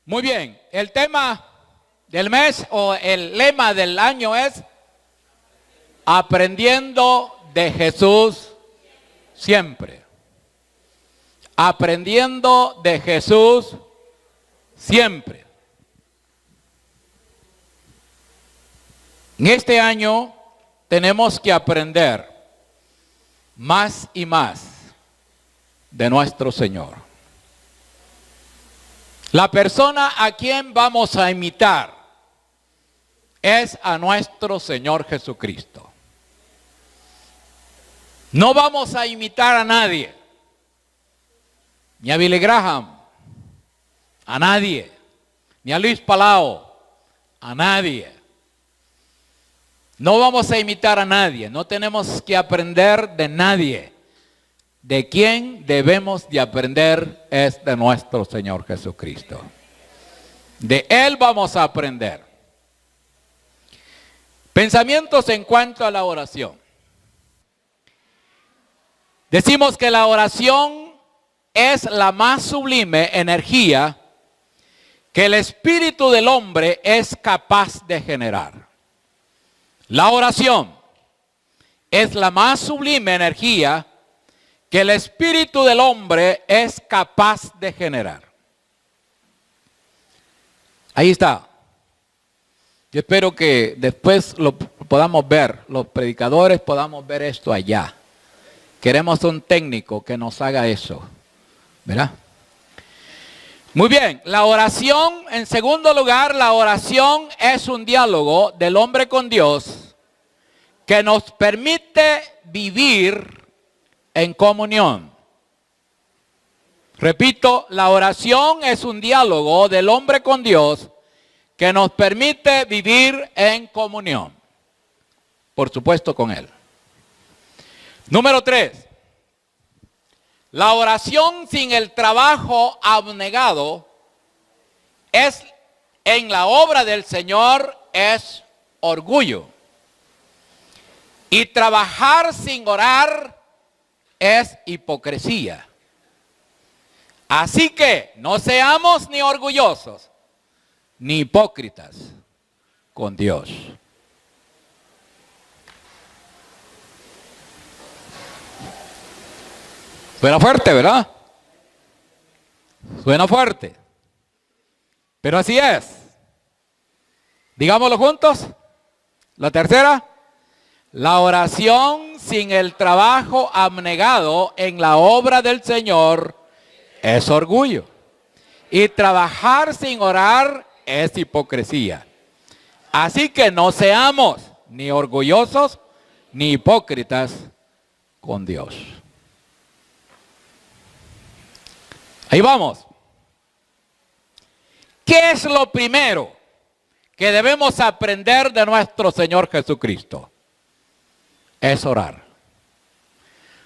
Muy bien, el tema del mes o el lema del año es aprendiendo de Jesús siempre. Aprendiendo de Jesús siempre. En este año tenemos que aprender más y más de nuestro Señor. La persona a quien vamos a imitar es a nuestro Señor Jesucristo. No vamos a imitar a nadie, ni a Billy Graham, a nadie, ni a Luis Palau, a nadie. No vamos a imitar a nadie, no tenemos que aprender de nadie. De quien debemos de aprender es de nuestro Señor Jesucristo. De Él vamos a aprender. Pensamientos en cuanto a la oración. Decimos que la oración es la más sublime energía que el espíritu del hombre es capaz de generar. La oración es la más sublime energía que el espíritu del hombre es capaz de generar. Ahí está. Yo espero que después lo podamos ver, los predicadores podamos ver esto allá. Queremos un técnico que nos haga eso, ¿verdad? Muy bien, la oración, en segundo lugar, la oración es un diálogo del hombre con Dios que nos permite vivir en comunión. Repito, la oración es un diálogo del hombre con Dios que nos permite vivir en comunión. Por supuesto con Él. Número 3. La oración sin el trabajo abnegado es en la obra del Señor es orgullo. Y trabajar sin orar es hipocresía. Así que no seamos ni orgullosos ni hipócritas con Dios. Suena fuerte, ¿verdad? Suena fuerte. Pero así es. Digámoslo juntos. La tercera. La oración sin el trabajo abnegado en la obra del Señor es orgullo. Y trabajar sin orar es hipocresía. Así que no seamos ni orgullosos ni hipócritas con Dios. Ahí vamos. ¿Qué es lo primero que debemos aprender de nuestro Señor Jesucristo? Es orar.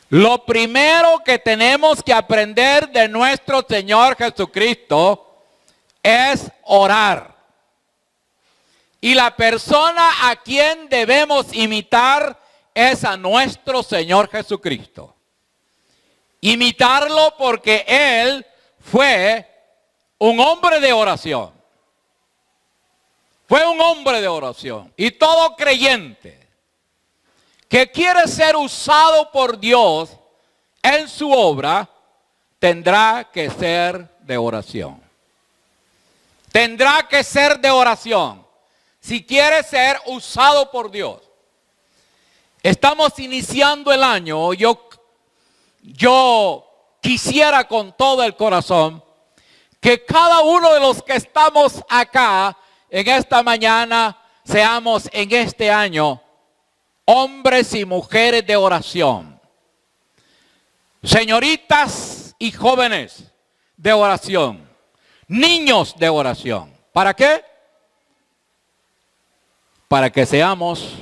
Lo primero que tenemos que aprender de nuestro Señor Jesucristo es orar. Y la persona a quien debemos imitar es a nuestro Señor Jesucristo. Imitarlo porque Él fue un hombre de oración. Fue un hombre de oración. Y todo creyente que quiere ser usado por Dios en su obra, tendrá que ser de oración. Tendrá que ser de oración si quiere ser usado por Dios. Estamos iniciando el año. Yo quisiera con todo el corazón que cada uno de los que estamos acá en esta mañana seamos en este año hombres y mujeres de oración. Señoritas y jóvenes de oración. Niños de oración. ¿Para qué? Para que seamos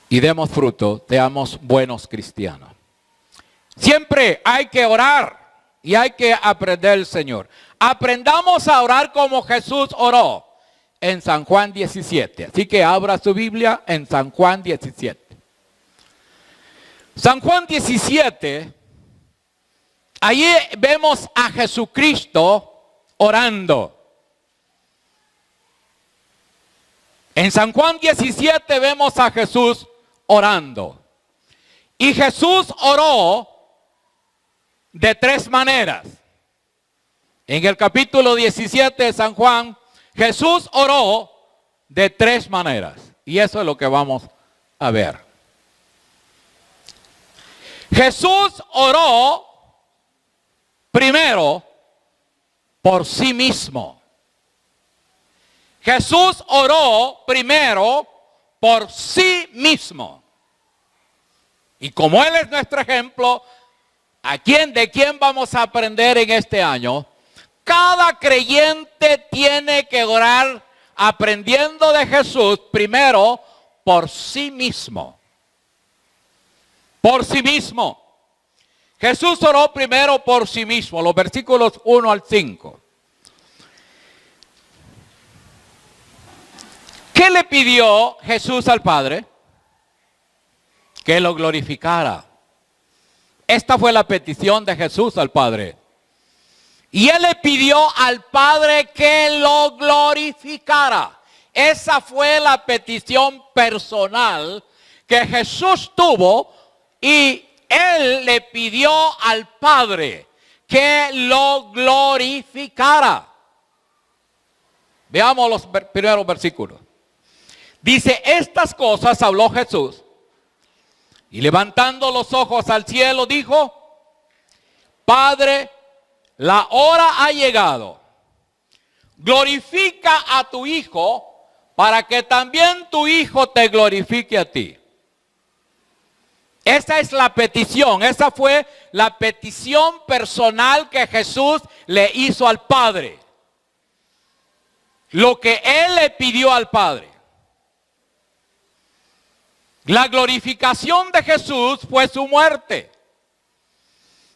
y demos fruto, seamos buenos cristianos. Siempre hay que orar y hay que aprender del Señor. Aprendamos a orar como Jesús oró. En San Juan 17. Así que abra su Biblia en San Juan 17. San Juan 17 Allí vemos a Jesucristo orando. En San Juan 17 vemos a Jesús orando. Y Jesús oró de tres maneras. En el capítulo 17 de San Juan, Jesús oró de tres maneras. Y eso es lo que vamos a ver. Jesús oró primero por sí mismo. Jesús oró primero por sí mismo. Y como Él es nuestro ejemplo, ¿de quién vamos a aprender en este año? Cada creyente tiene que orar aprendiendo de Jesús primero por sí mismo. Por sí mismo. Jesús oró primero por sí mismo, los versículos 1 al 5. ¿Qué le pidió Jesús al Padre? Que lo glorificara. Esta fue la petición de Jesús al Padre. Y Él le pidió al Padre que lo glorificara. Esa fue la petición personal que Jesús tuvo y Él le pidió al Padre que lo glorificara. Veamos los primeros versículos. Dice, estas cosas habló Jesús y levantando los ojos al cielo dijo, Padre, la hora ha llegado. Glorifica a tu Hijo para que también tu Hijo te glorifique a ti. Esa es la petición, esa fue la petición personal que Jesús le hizo al Padre. Lo que Él le pidió al Padre. La glorificación de Jesús fue su muerte.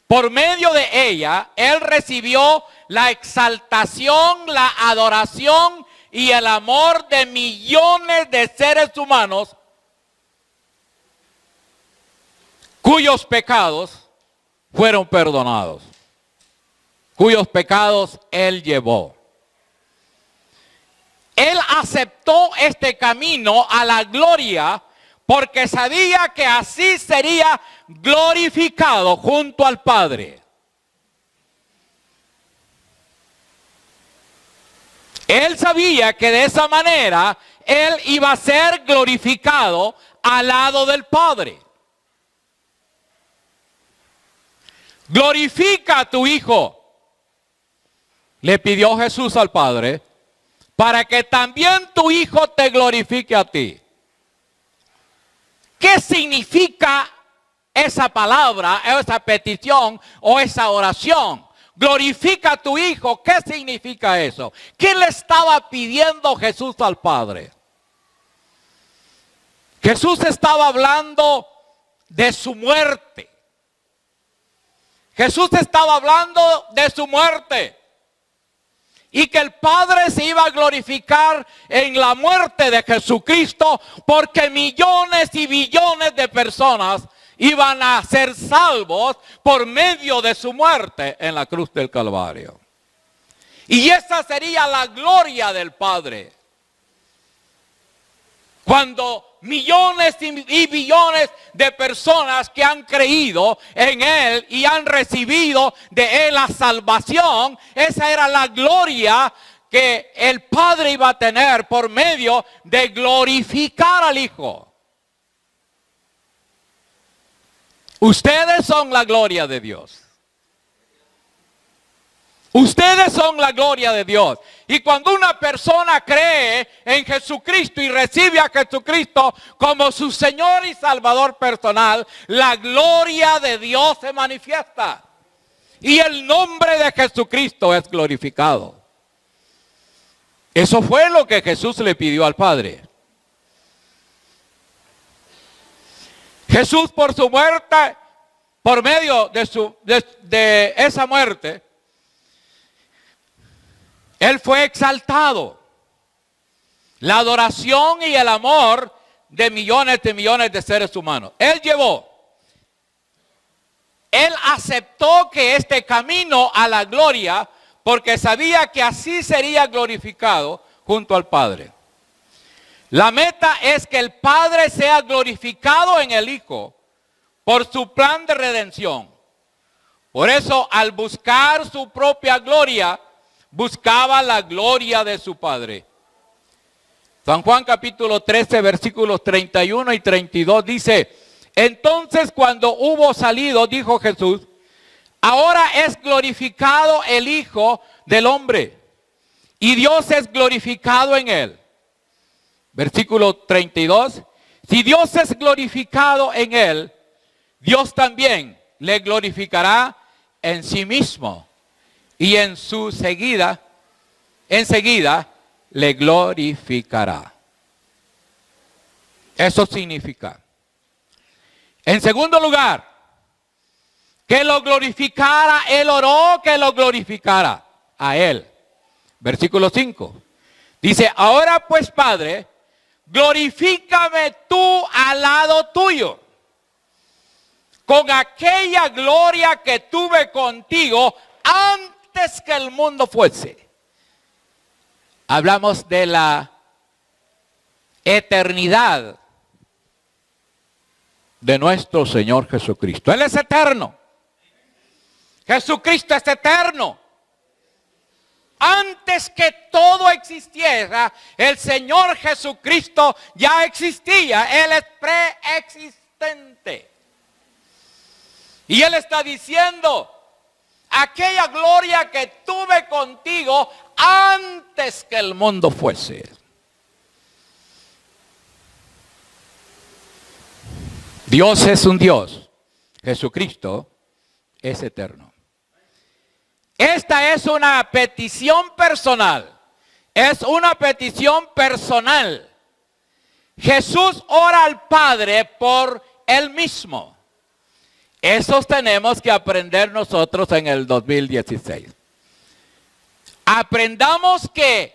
Por medio de ella, Él recibió la exaltación, la adoración y el amor de millones de seres humanos cuyos pecados fueron perdonados, cuyos pecados Él llevó. Él aceptó este camino a la gloria porque sabía que así sería glorificado junto al Padre. Él sabía que de esa manera Él iba a ser glorificado al lado del Padre. Glorifica a tu Hijo, le pidió Jesús al Padre, para que también tu Hijo te glorifique a ti. ¿Qué significa esa palabra, esa petición o esa oración? Glorifica a tu Hijo. ¿Qué significa eso? ¿Qué le estaba pidiendo Jesús al Padre? Jesús estaba hablando de su muerte. Jesús estaba hablando de su muerte. Y que el Padre se iba a glorificar en la muerte de Jesucristo porque millones y billones de personas iban a ser salvos por medio de su muerte en la cruz del Calvario. Y esa sería la gloria del Padre. Cuando millones y billones de personas que han creído en Él y han recibido de Él la salvación, esa era la gloria que el Padre iba a tener por medio de glorificar al Hijo. Ustedes son la gloria de Dios. Ustedes son la gloria de Dios. Y cuando una persona cree en Jesucristo y recibe a Jesucristo como su Señor y Salvador personal, la gloria de Dios se manifiesta. Y el nombre de Jesucristo es glorificado. Eso fue lo que Jesús le pidió al Padre. Jesús por su muerte, por medio de esa muerte, Él fue exaltado. La adoración y el amor de millones de seres humanos. Él llevó Él aceptó que este camino a la gloria, porque sabía que así sería glorificado junto al Padre. La meta es que el Padre sea glorificado en el Hijo por su plan de redención. Por eso, al buscar su propia gloria, buscaba la gloria de su Padre. San Juan capítulo 13, versículos 31 y 32 dice: entonces cuando hubo salido, dijo Jesús, ahora es glorificado el Hijo del Hombre, y Dios es glorificado en él. Versículo 32, si Dios es glorificado en él, Dios también le glorificará en sí mismo, y enseguida le glorificará. Eso significa, en segundo lugar, que lo glorificara. Él oró que lo glorificara a él. Versículo 5. Dice, ahora pues, Padre, glorifícame tú al lado tuyo, con aquella gloria que tuve contigo antes que el mundo fuese. Hablamos de la eternidad de nuestro Señor Jesucristo. Él es eterno. Jesucristo es eterno. Antes que todo existiera, el Señor Jesucristo ya existía. Él es preexistente. Y Él está diciendo, aquella gloria que tuve contigo antes que el mundo fuese. Dios es un Dios. Jesucristo es eterno. Esta es una petición personal. Es una petición personal. Jesús ora al Padre por Él mismo. Eso tenemos que aprender nosotros en el 2016. Aprendamos que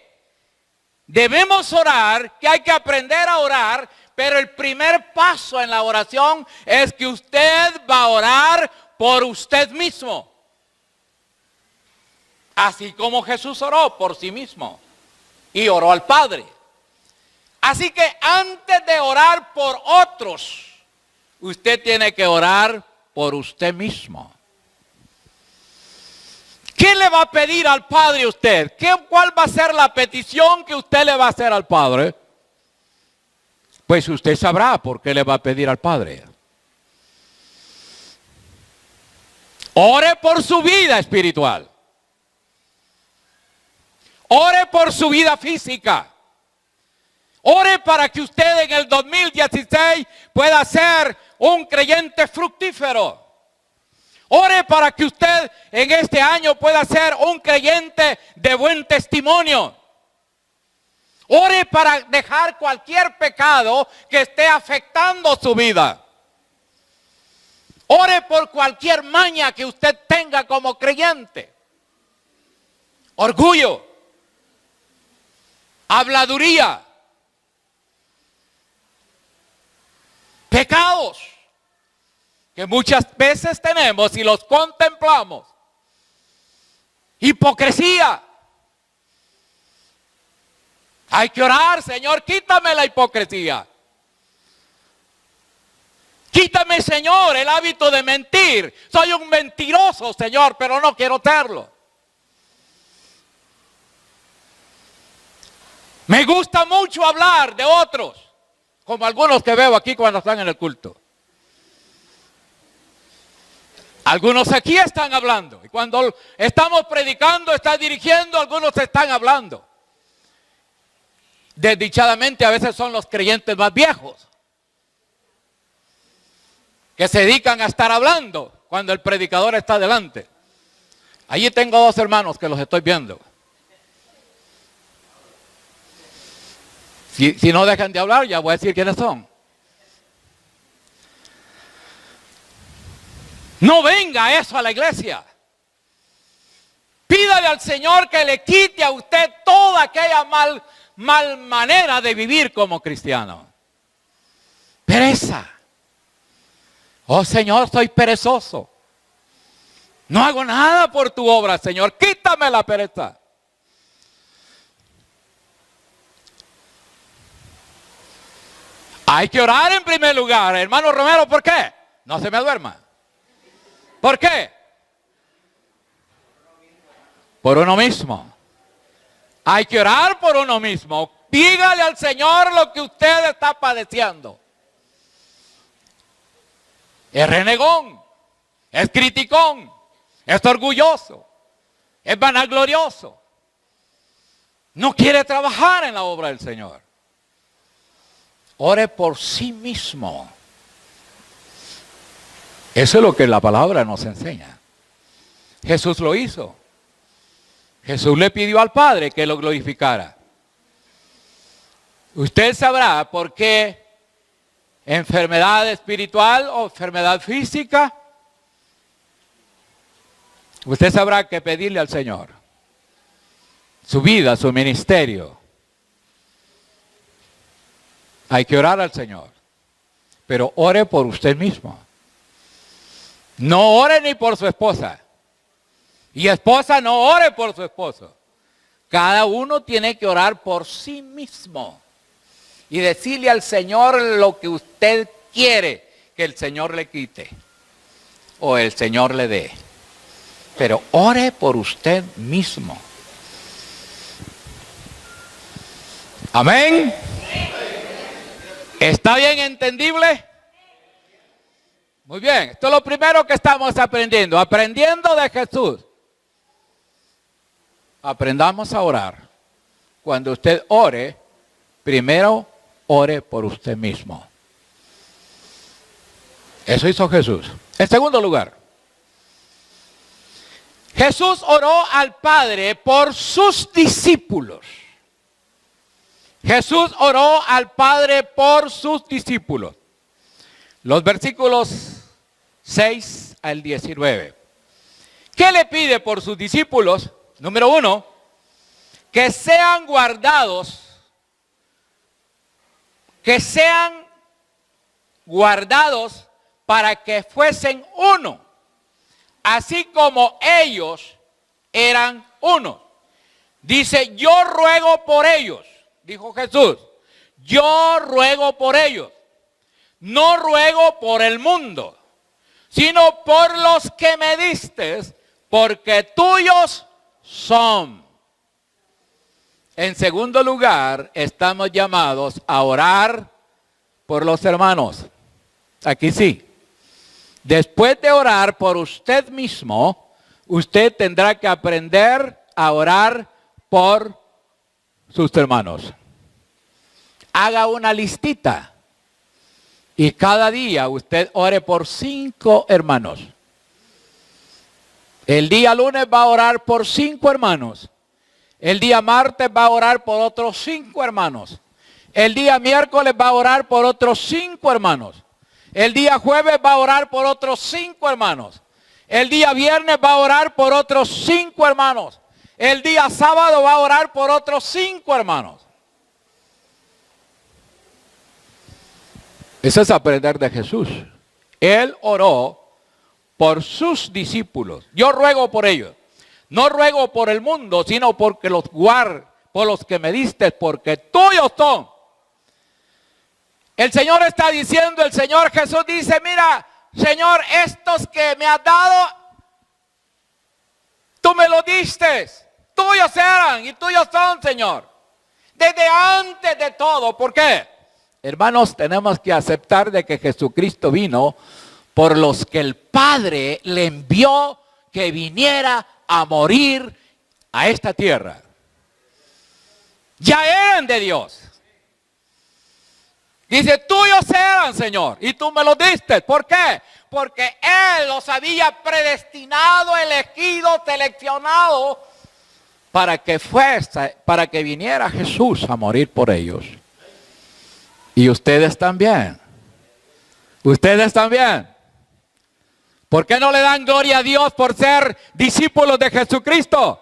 debemos orar, que hay que aprender a orar, pero el primer paso en la oración es que usted va a orar por usted mismo. Así como Jesús oró por sí mismo y oró al Padre. Así que antes de orar por otros, usted tiene que orar por usted mismo. ¿Qué le va a pedir al Padre usted? ¿Cuál va a ser la petición que usted le va a hacer al Padre? Pues usted sabrá por qué le va a pedir al Padre. Ore por su vida espiritual. Ore por su vida física. Ore para que usted en el 2016 pueda ser un creyente fructífero. Ore para que usted en este año pueda ser un creyente de buen testimonio. Ore para dejar cualquier pecado que esté afectando su vida. Ore por cualquier maña que usted tenga como creyente. Orgullo. Habladuría. Pecados que muchas veces tenemos y los contemplamos. Hipocresía. Hay que orar, Señor, quítame la hipocresía. Quítame, Señor, el hábito de mentir. Soy un mentiroso, Señor, pero no quiero serlo. Me gusta mucho hablar de otros, como algunos que veo aquí cuando están en el culto. Algunos aquí están hablando. Y cuando estamos predicando, está dirigiendo, algunos están hablando. Desdichadamente a veces son los creyentes más viejos que se dedican a estar hablando cuando el predicador está delante. Allí tengo dos hermanos que los estoy viendo. Si no dejan de hablar, ya voy a decir quiénes son. No venga eso a la iglesia. Pídale al Señor que le quite a usted toda aquella mal manera de vivir como cristiano. Pereza. Oh Señor, soy perezoso. No hago nada por tu obra, Señor. Quítame la pereza. Hay que orar en primer lugar. Hermano Romero, ¿por qué? No se me duerma. ¿Por qué? Por uno mismo. Hay que orar por uno mismo. Dígale al Señor lo que usted está padeciendo. Es renegón, es criticón, es orgulloso, es vanaglorioso. No quiere trabajar en la obra del Señor. Ore por sí mismo. Eso es lo que la palabra nos enseña. Jesús lo hizo. Jesús le pidió al Padre que lo glorificara. Usted sabrá por qué enfermedad espiritual o enfermedad física. Usted sabrá que pedirle al Señor. Su vida, su ministerio. Hay que orar al Señor. Pero ore por usted mismo. No ore ni por su esposa. Y esposa no ore por su esposo. Cada uno tiene que orar por sí mismo. Y decirle al Señor lo que usted quiere que el Señor le quite. O el Señor le dé. Pero ore por usted mismo. Amén. ¿Está bien entendible? Muy bien. Esto es lo primero que estamos aprendiendo. Aprendiendo de Jesús. Aprendamos a orar. Cuando usted ore, primero ore por usted mismo. Eso hizo Jesús. En segundo lugar, Jesús oró al Padre por sus discípulos. Jesús oró al Padre por sus discípulos. Los versículos 6 al 19. ¿Qué le pide por sus discípulos? Número 1, que sean guardados para que fuesen uno, así como ellos eran uno. Dice, yo ruego por ellos, dijo Jesús, yo ruego por ellos, no ruego por el mundo, sino por los que me diste, porque tuyos son. En segundo lugar, estamos llamados a orar por los hermanos. Aquí sí. Después de orar por usted mismo, usted tendrá que aprender a orar por sus hermanos. Haga una listita y cada día usted ore por 5 hermanos. El día lunes va a orar por 5 hermanos. El día martes va a orar por otros 5 hermanos. El día miércoles va a orar por otros 5 hermanos. El día jueves va a orar por otros 5 hermanos. El día viernes va a orar por otros 5 hermanos. El día sábado va a orar por otros 5 hermanos. Eso es aprender de Jesús. Él oró por sus discípulos. Yo ruego por ellos. No ruego por el mundo, sino porque los guardo, por los que me diste, porque tuyos son. El Señor está diciendo, el Señor Jesús dice, mira, Señor, estos que me has dado, tú me los diste. Tuyos eran y tuyos son, Señor. Desde antes de todo. ¿Por qué? Hermanos, tenemos que aceptar de que Jesucristo vino por los que el Padre le envió que viniera a morir a esta tierra. Ya eran de Dios. Dice, tuyos eran, Señor, y tú me los diste. ¿Por qué? Porque Él los había predestinado, elegido, seleccionado para que viniera Jesús a morir por ellos. Y ustedes también. Ustedes también. ¿Por qué no le dan gloria a Dios por ser discípulos de Jesucristo?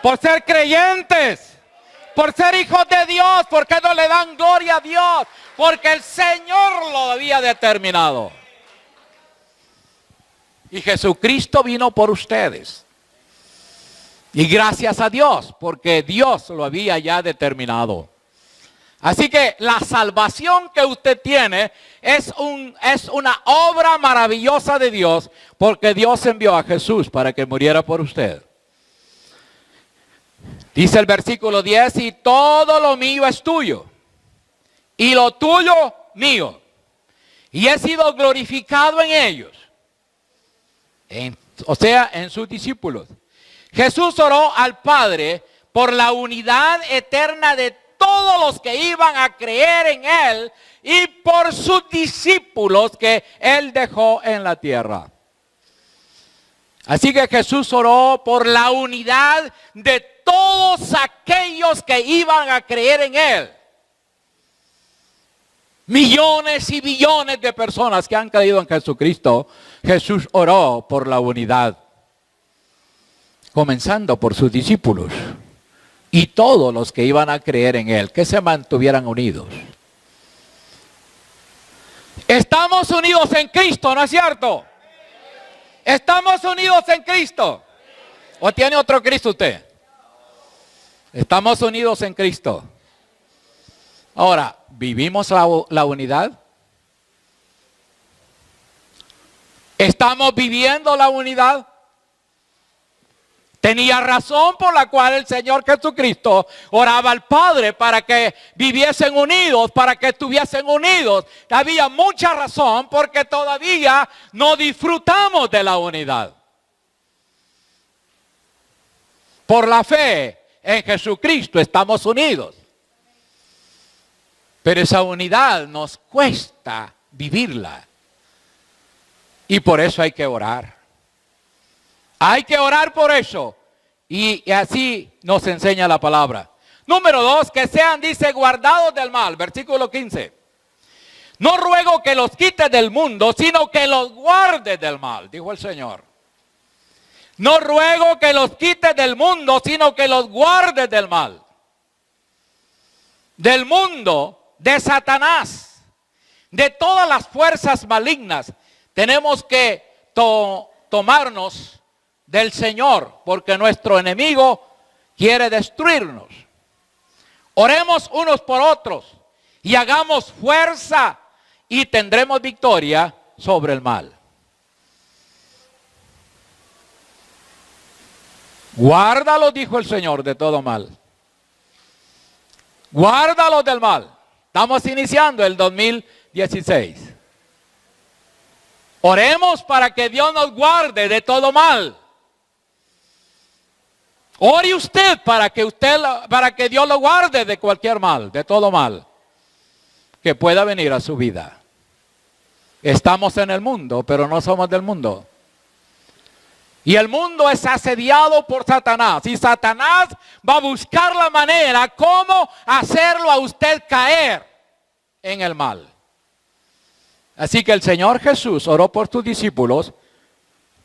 Por ser creyentes. Por ser hijos de Dios. ¿Por qué no le dan gloria a Dios? Porque el Señor lo había determinado. Y Jesucristo vino por ustedes. Y gracias a Dios, porque Dios lo había ya determinado. Así que la salvación que usted tiene es una obra maravillosa de Dios, porque Dios envió a Jesús para que muriera por usted. Dice el versículo 10, y todo lo mío es tuyo, y lo tuyo mío, y he sido glorificado en ellos, o sea, en sus discípulos. Jesús oró al Padre por la unidad eterna de todos los que iban a creer en Él y por sus discípulos que Él dejó en la tierra. Así que Jesús oró por la unidad de todos aquellos que iban a creer en Él. Millones y billones de personas que han creído en Jesucristo, Jesús oró por la unidad. Comenzando por sus discípulos y todos los que iban a creer en Él, que se mantuvieran unidos. Estamos unidos en Cristo, ¿no es cierto? Estamos unidos en Cristo. ¿O tiene otro Cristo usted? Estamos unidos en Cristo. Ahora, ¿vivimos la unidad? ¿Estamos viviendo la unidad? Tenía razón por la cual el Señor Jesucristo oraba al Padre para que viviesen unidos, para que estuviesen unidos. Había mucha razón porque todavía no disfrutamos de la unidad. Por la fe en Jesucristo estamos unidos. Pero esa unidad nos cuesta vivirla. Y por eso hay que orar. Hay que orar por eso. Y así nos enseña la palabra. Número 2, que sean, dice, guardados del mal. Versículo 15. No ruego que los quites del mundo, sino que los guardes del mal, dijo el Señor. No ruego que los quites del mundo, sino que los guardes del mal. Del mundo, de Satanás, de todas las fuerzas malignas. Tenemos que tomarnos del Señor, porque nuestro enemigo quiere destruirnos. Oremos unos por otros y hagamos fuerza y tendremos victoria sobre el mal. Guárdalo, dijo el Señor, de todo mal. Guárdalo del mal. Estamos iniciando el 2016. Oremos para que Dios nos guarde de todo mal. Ore usted para que Dios lo guarde de cualquier mal, de todo mal que pueda venir a su vida. Estamos en el mundo, pero no somos del mundo. Y el mundo es asediado por Satanás. Y Satanás va a buscar la manera cómo hacerlo a usted caer en el mal. Así que el Señor Jesús oró por sus discípulos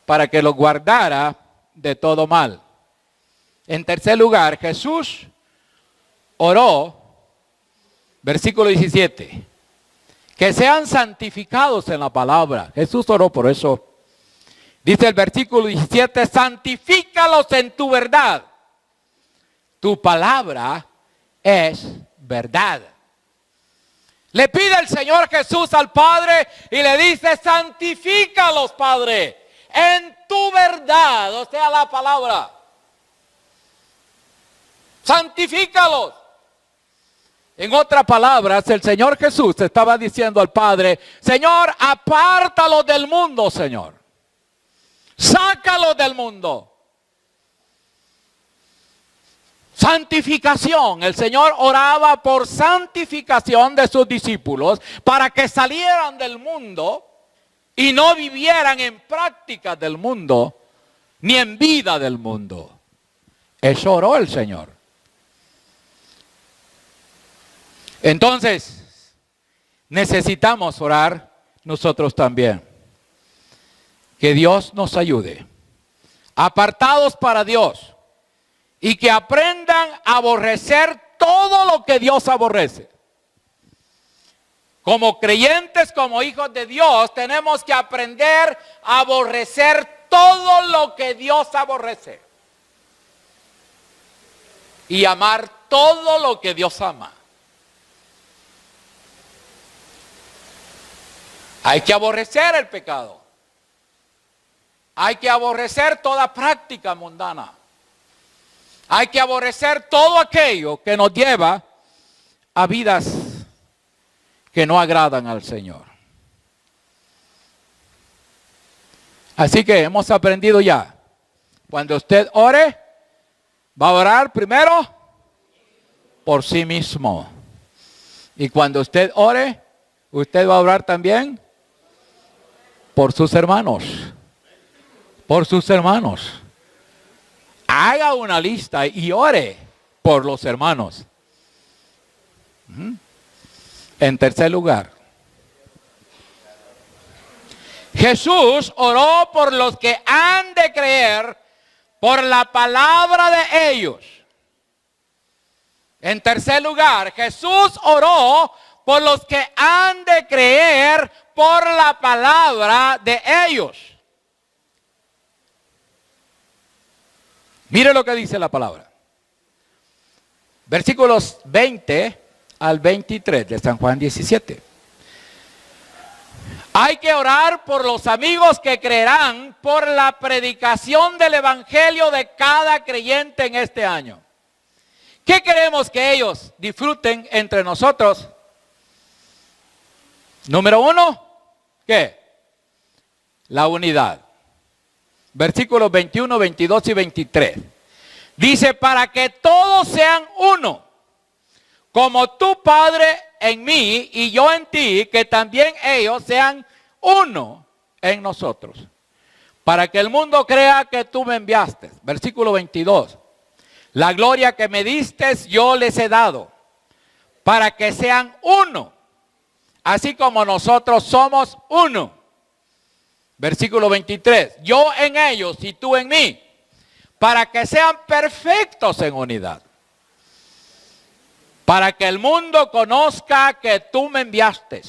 para que los guardara de todo mal. En tercer lugar, Jesús oró, versículo 17, que sean santificados en la palabra. Jesús oró por eso. Dice el versículo 17, santifícalos en tu verdad. Tu palabra es verdad. Le pide el Señor Jesús al Padre y le dice, santifícalos, Padre, en tu verdad, o sea, la palabra. Santifícalos. En otras palabras, el Señor Jesús estaba diciendo al Padre, Señor, apártalos del mundo, Señor. Sácalos del mundo. Santificación. El Señor oraba por santificación de sus discípulos para que salieran del mundo y no vivieran en prácticas del mundo ni en vida del mundo. Eso oró el Señor. Entonces, necesitamos orar nosotros también. Que Dios nos ayude. Apartados para Dios. Y que aprendan a aborrecer todo lo que Dios aborrece. Como creyentes, como hijos de Dios, tenemos que aprender a aborrecer todo lo que Dios aborrece. Y amar todo lo que Dios ama. Hay que aborrecer el pecado. Hay que aborrecer toda práctica mundana. Hay que aborrecer todo aquello que nos lleva a vidas que no agradan al Señor. Así que hemos aprendido ya. Cuando usted ore, va a orar primero por sí mismo. Y cuando usted ore, usted va a orar también por sus hermanos. Por sus hermanos. Haga una lista y ore por los hermanos. En tercer lugar, Jesús oró por los que han de creer por la palabra de ellos. En tercer lugar, Jesús oró por los que han de creer por la palabra de ellos. Mire lo que dice la palabra. Versículos 20 al 23 de San Juan 17. Hay que orar por los amigos que creerán por la predicación del evangelio de cada creyente en este año. ¿Qué queremos que ellos disfruten entre nosotros? Número 1, ¿qué? La unidad. Versículos 21, 22 y 23. Dice, para que todos sean uno, como tu Padre en mí y yo en ti, que también ellos sean uno en nosotros. Para que el mundo crea que tú me enviaste. Versículo 22. La gloria que me diste yo les he dado, para que sean uno, así como nosotros somos uno. Versículo 23. Yo en ellos y tú en mí, para que sean perfectos en unidad. Para que el mundo conozca que tú me enviaste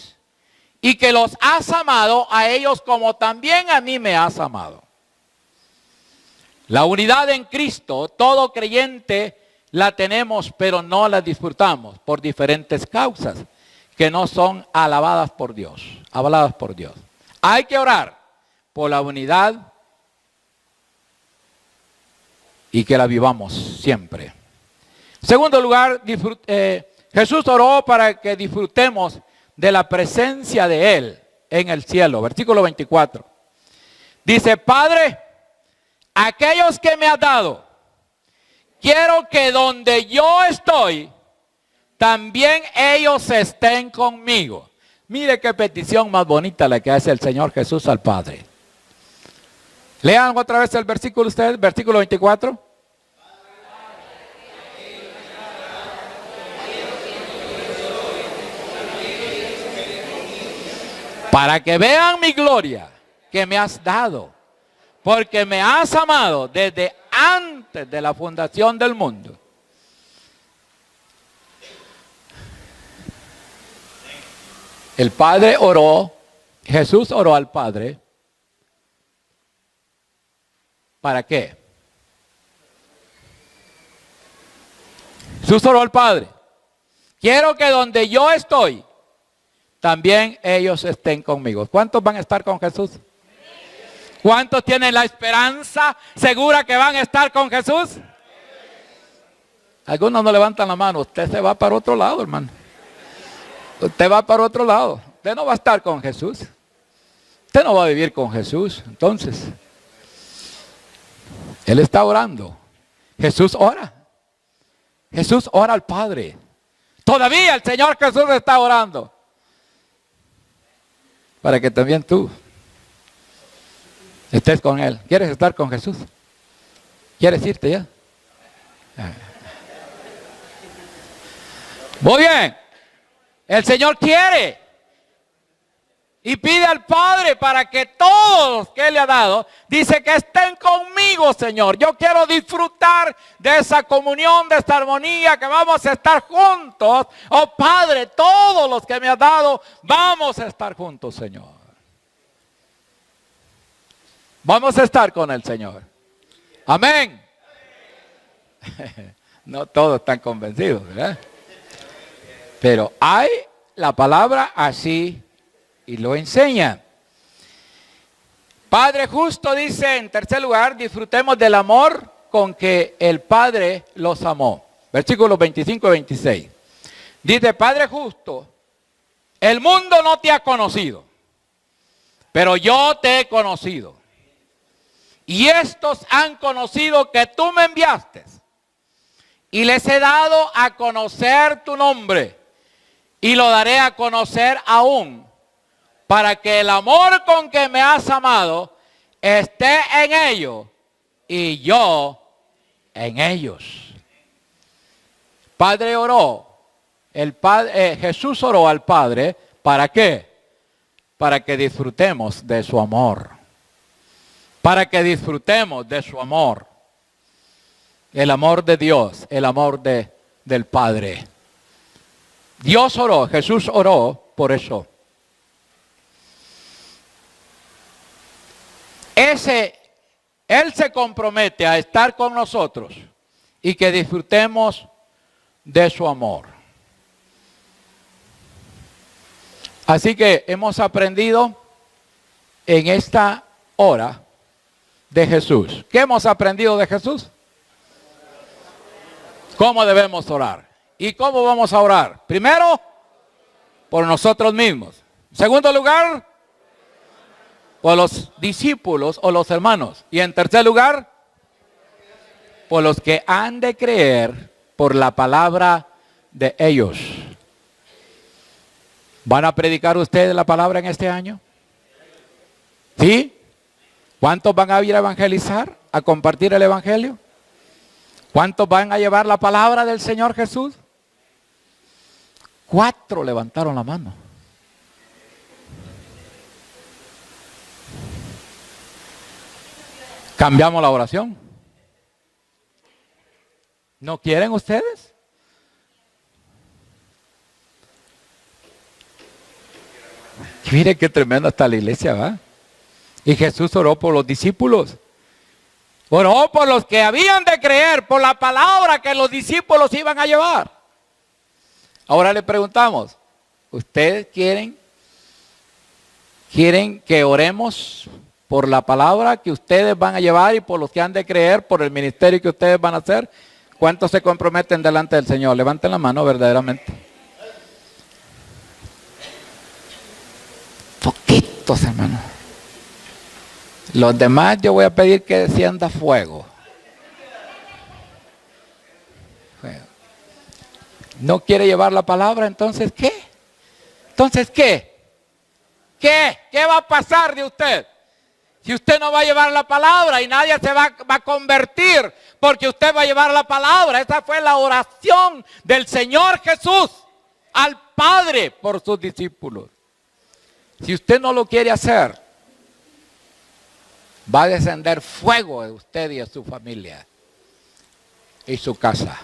y que los has amado a ellos como también a mí me has amado. La unidad en Cristo, todo creyente la tenemos, pero no la disfrutamos por diferentes causas que no son alabadas por Dios, avaladas por Dios. Hay que orar por la unidad y que la vivamos siempre. En segundo lugar, Jesús oró para que disfrutemos de la presencia de Él en el cielo. Versículo 24. Dice, Padre, aquellos que me has dado, quiero que donde yo estoy, también ellos estén conmigo. Mire qué petición más bonita la que hace el Señor Jesús al Padre. Lean otra vez el versículo ustedes, versículo 24. Para que vean mi gloria que me has dado, porque me has amado desde antes de la fundación del mundo. El Padre oró, Jesús oró al Padre. ¿Para qué? Jesús oró al Padre. Quiero que donde yo estoy, también ellos estén conmigo. ¿Cuántos van a estar con Jesús? ¿Cuántos tienen la esperanza segura que van a estar con Jesús? Algunos no levantan la mano. Usted se va para otro lado, hermano. Usted va para otro lado. Usted no va a estar con Jesús. Usted no va a vivir con Jesús. Entonces, Él está orando. Jesús ora. Jesús ora al Padre. Todavía el Señor Jesús está orando. Para que también tú estés con Él. ¿Quieres estar con Jesús? ¿Quieres irte ya? Muy bien. El Señor quiere Y pide al Padre para que todos los que Él le ha dado, dice que estén conmigo, Señor. Yo quiero disfrutar de esa comunión, de esta armonía, que vamos a estar juntos. Oh Padre, todos los que me has dado, vamos a estar juntos, Señor. Vamos a estar con el Señor. Amén. No todos están convencidos, ¿verdad? Pero hay la palabra así y lo enseña. Padre justo dice en tercer lugar, disfrutemos del amor con que el Padre los amó. Versículos 25 y 26. Dice, Padre justo, el mundo no te ha conocido, pero yo te he conocido. Y estos han conocido que tú me enviaste. Y les he dado a conocer tu nombre. Y lo daré a conocer aún, para que el amor con que me has amado esté en ellos y yo en ellos. Padre oró, Jesús oró al Padre, ¿para qué? Para que disfrutemos de su amor. Para que disfrutemos de su amor. El amor de Dios, el amor del Padre. Dios oró, Jesús oró por eso. Él se compromete a estar con nosotros y que disfrutemos de su amor. Así que hemos aprendido en esta hora de Jesús. ¿Qué hemos aprendido de Jesús? ¿Cómo debemos orar? ¿Y cómo vamos a orar? Primero, por nosotros mismos. En segundo lugar, por los discípulos o los hermanos. Y en tercer lugar, por los que han de creer por la palabra de ellos. ¿Van a predicar ustedes la palabra en este año? ¿Sí? ¿Cuántos van a ir a evangelizar, a compartir el evangelio? ¿Cuántos van a llevar la palabra del Señor Jesús? 4 levantaron la mano. Cambiamos la oración. ¿No quieren ustedes? Mire qué tremenda está la iglesia, ¿va? Y Jesús oró por los discípulos. Oró por los que habían de creer, por la palabra que los discípulos iban a llevar. Ahora le preguntamos, ¿ustedes quieren que oremos por la palabra que ustedes van a llevar y por los que han de creer, por el ministerio que ustedes van a hacer? ¿Cuántos se comprometen delante del Señor? Levanten la mano verdaderamente. Poquitos, hermanos. Los demás yo voy a pedir que descienda fuego. ¿No quiere llevar la palabra? Entonces, ¿qué? Entonces, ¿qué? ¿Qué va a pasar de usted? Si usted no va a llevar la palabra y nadie se va a convertir porque usted va a llevar la palabra. Esa fue la oración del Señor Jesús al Padre por sus discípulos. Si usted no lo quiere hacer, va a descender fuego de usted y de su familia y su casa.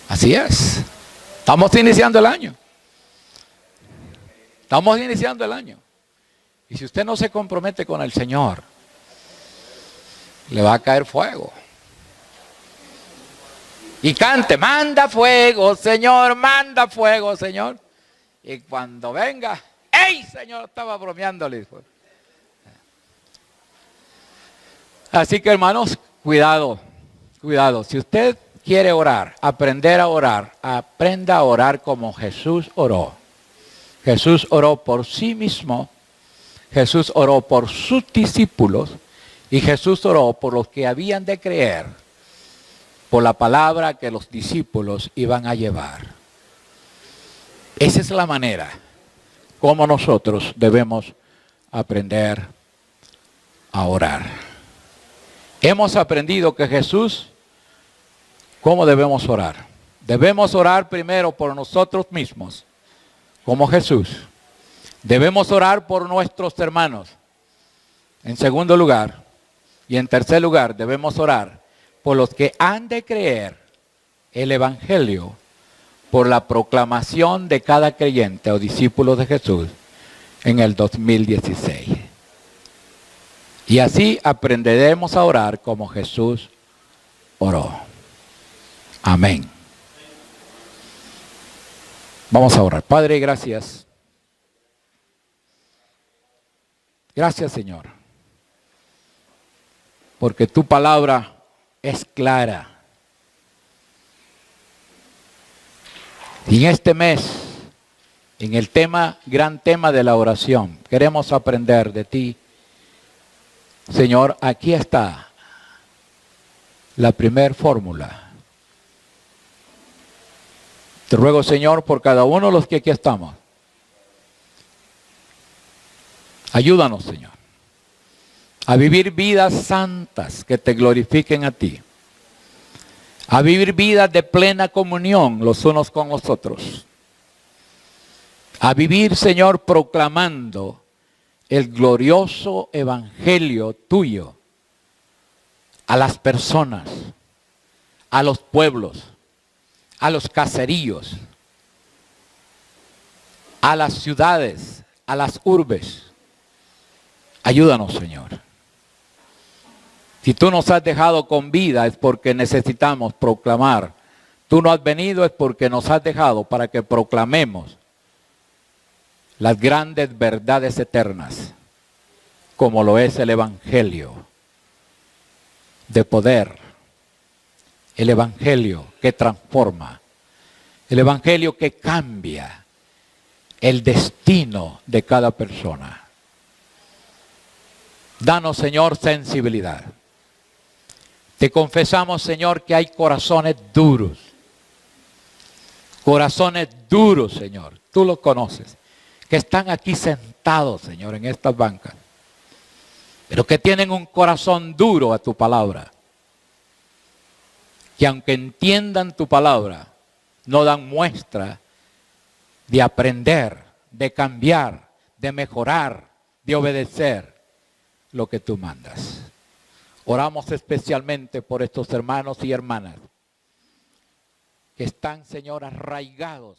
Así es. Estamos iniciando el año. Estamos iniciando el año. Y si usted no se compromete con el Señor, le va a caer fuego. Y cante, manda fuego, Señor, manda fuego, Señor. Y cuando venga, ¡ey, Señor! Estaba bromeándole. Así que, hermanos, cuidado, cuidado. Si usted quiere orar, aprender a orar, aprenda a orar como Jesús oró. Jesús oró por sí mismo, Jesús oró por sus discípulos y Jesús oró por los que habían de creer por la palabra que los discípulos iban a llevar. Esa es la manera como nosotros debemos aprender a orar. Hemos aprendido que Jesús, ¿cómo debemos orar? Debemos orar primero por nosotros mismos, como Jesús. Debemos orar por nuestros hermanos. En segundo lugar, y en tercer lugar, debemos orar por los que han de creer el Evangelio por la proclamación de cada creyente o discípulo de Jesús en el 2016. Y así aprenderemos a orar como Jesús oró. Amén. Vamos a orar. Padre, gracias. Gracias, Señor, porque tu palabra es clara. Y en este mes, en el gran tema de la oración, queremos aprender de ti. Señor, aquí está la primera fórmula. Te ruego, Señor, por cada uno de los que aquí estamos. Ayúdanos, Señor, a vivir vidas santas que te glorifiquen a ti. A vivir vidas de plena comunión los unos con los otros. A vivir, Señor, proclamando el glorioso evangelio tuyo a las personas, a los pueblos, a los caseríos, a las ciudades, a las urbes. Ayúdanos, Señor. Si tú nos has dejado con vida es porque necesitamos proclamar. Tú no has venido es porque nos has dejado para que proclamemos las grandes verdades eternas, como lo es el Evangelio de poder, el Evangelio que transforma, el Evangelio que cambia el destino de cada persona. Danos, Señor, sensibilidad. Te confesamos, Señor, que hay corazones duros. Corazones duros, Señor. Tú los conoces. Que están aquí sentados, Señor, en estas bancas. Pero que tienen un corazón duro a tu palabra. Que aunque entiendan tu palabra, no dan muestra de aprender, de cambiar, de mejorar, de obedecer lo que tú mandas. Oramos especialmente por estos hermanos y hermanas que están, Señor, arraigados